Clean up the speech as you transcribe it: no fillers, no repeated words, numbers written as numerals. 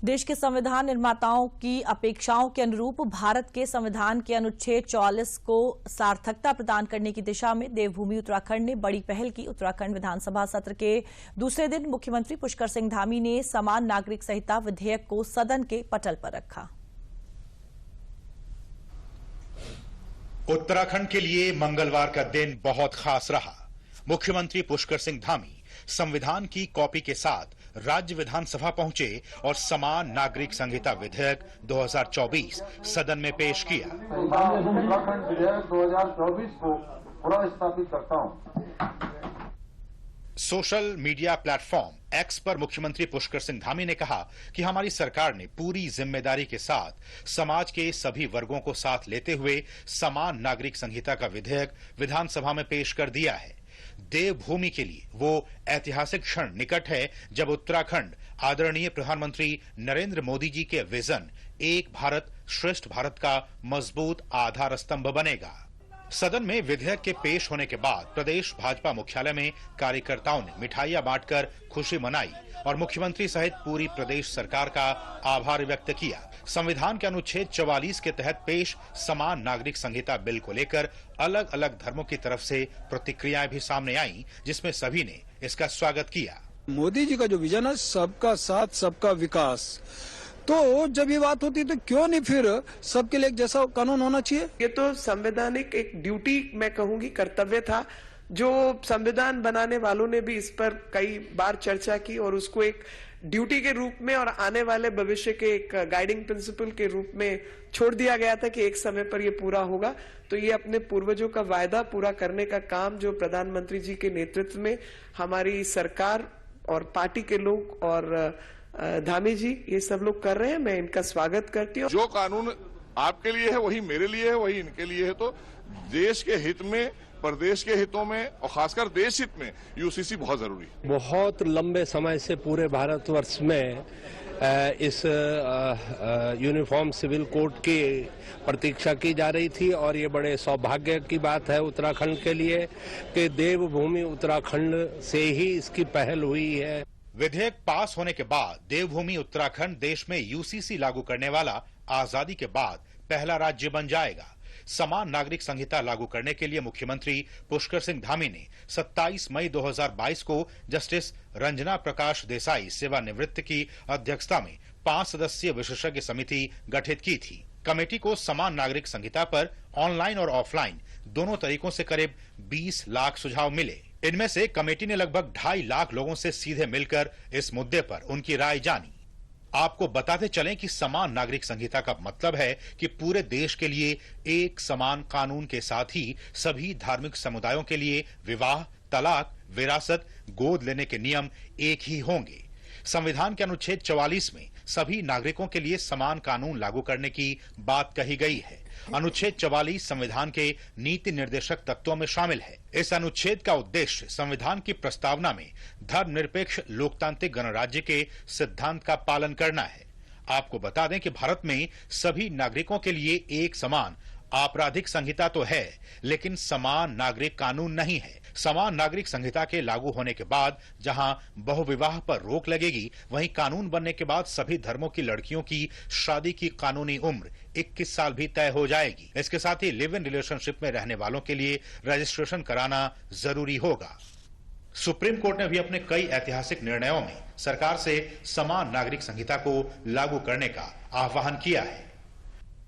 देश के संविधान निर्माताओं की अपेक्षाओं के अनुरूप भारत के संविधान के अनुच्छेद 44 को सार्थकता प्रदान करने की दिशा में देवभूमि उत्तराखंड ने बड़ी पहल की। उत्तराखंड विधानसभा सत्र के दूसरे दिन मुख्यमंत्री पुष्कर सिंह धामी ने समान नागरिक संहिता विधेयक को सदन के पटल पर रखा। उत्तराखंड के लिए मंगलवार का दिन बहुत खास रहा। मुख्यमंत्री पुष्कर सिंह धामी संविधान की कॉपी के साथ राज्य विधानसभा पहुंचे और समान नागरिक संहिता विधेयक 2024 सदन में पेश किया। उत्तराखंड विधेयक 2024 को पुनर्स्थापित करता हूं। सोशल मीडिया प्लेटफॉर्म एक्स पर मुख्यमंत्री पुष्कर सिंह धामी ने कहा कि हमारी सरकार ने पूरी जिम्मेदारी के साथ समाज के सभी वर्गों को साथ लेते हुए समान नागरिक संहिता का विधेयक विधानसभा में पेश कर दिया है। देवभूमि के लिए वो ऐतिहासिक क्षण निकट है जब उत्तराखंड आदरणीय प्रधानमंत्री नरेंद्र मोदी जी के विजन एक भारत श्रेष्ठ भारत का मजबूत आधार स्तंभ बनेगा। सदन में विधेयक के पेश होने के बाद प्रदेश भाजपा मुख्यालय में कार्यकर्ताओं ने मिठाइयां बांटकर खुशी मनाई और मुख्यमंत्री सहित पूरी प्रदेश सरकार का आभार व्यक्त किया। संविधान के अनुच्छेद 44 के तहत पेश समान नागरिक संहिता बिल को लेकर अलग अलग धर्मों की तरफ से प्रतिक्रियाएं भी सामने आईं, जिसमें सभी ने इसका स्वागत किया। मोदी जी का जो विजन है सबका साथ सबका विकास, तो जब ये बात होती है तो क्यों नहीं फिर सबके लिए एक जैसा कानून होना चाहिए। ये तो संवैधानिक एक ड्यूटी मैं कहूंगी कर्तव्य था, जो संविधान बनाने वालों ने भी इस पर कई बार चर्चा की और उसको एक ड्यूटी के रूप में और आने वाले भविष्य के एक गाइडिंग प्रिंसिपल के रूप में छोड़ दिया गया था कि एक समय पर ये पूरा होगा। तो ये अपने पूर्वजों का वायदा पूरा करने का काम जो प्रधानमंत्री जी के नेतृत्व में हमारी सरकार और पार्टी के लोग और धामी जी ये सब लोग कर रहे हैं, मैं इनका स्वागत करती हूँ। जो कानून आपके लिए है वही मेरे लिए है, वही इनके लिए है। तो देश के हित में, प्रदेश के हितों में और खासकर देश हित में यूसीसी बहुत जरूरी है। बहुत लंबे समय से पूरे भारतवर्ष में इस यूनिफॉर्म सिविल कोड की प्रतीक्षा की जा रही थी और ये बड़े सौभाग्य की बात है उत्तराखंड के लिए कि देवभूमि उत्तराखंड से ही इसकी पहल हुई है। विधेयक पास होने के बाद देवभूमि उत्तराखंड देश में यूसीसी लागू करने वाला आजादी के बाद पहला राज्य बन जाएगा। समान नागरिक संहिता लागू करने के लिए मुख्यमंत्री पुष्कर सिंह धामी ने 27 मई 2022 को जस्टिस रंजना प्रकाश देसाई सेवानिवृत्त की अध्यक्षता में 5 सदस्यीय विशेषज्ञ समिति गठित की थी। कमेटी को समान नागरिक संहिता पर ऑनलाइन और ऑफलाइन दोनों तरीकों से करीब 20 लाख सुझाव मिले। इनमें से कमेटी ने लगभग 2.5 लाख लोगों से सीधे मिलकर इस मुद्दे पर उनकी राय जानी। आपको बताते चलें कि समान नागरिक संहिता का मतलब है कि पूरे देश के लिए एक समान कानून के साथ ही सभी धार्मिक समुदायों के लिए विवाह, तलाक, विरासत, गोद लेने के नियम एक ही होंगे। संविधान के अनुच्छेद 44 में सभी नागरिकों के लिए समान कानून लागू करने की बात कही गई है। अनुच्छेद 44 संविधान के नीति निर्देशक तत्वों में शामिल है। इस अनुच्छेद का उद्देश्य संविधान की प्रस्तावना में धर्मनिरपेक्ष लोकतांत्रिक गणराज्य के सिद्धांत का पालन करना है। आपको बता दें कि भारत में सभी नागरिकों के लिए एक समान आपराधिक संहिता तो है, लेकिन समान नागरिक कानून नहीं है। समान नागरिक संहिता के लागू होने के बाद जहां बहुविवाह पर रोक लगेगी, वहीं कानून बनने के बाद सभी धर्मों की लड़कियों की शादी की कानूनी उम्र 21 साल भी तय हो जाएगी। इसके साथ ही लिव इन रिलेशनशिप में रहने वालों के लिए रजिस्ट्रेशन कराना जरूरी होगा। सुप्रीम कोर्ट ने भी अपने कई ऐतिहासिक निर्णयों में सरकार से समान नागरिक संहिता को लागू करने का आह्वान किया है।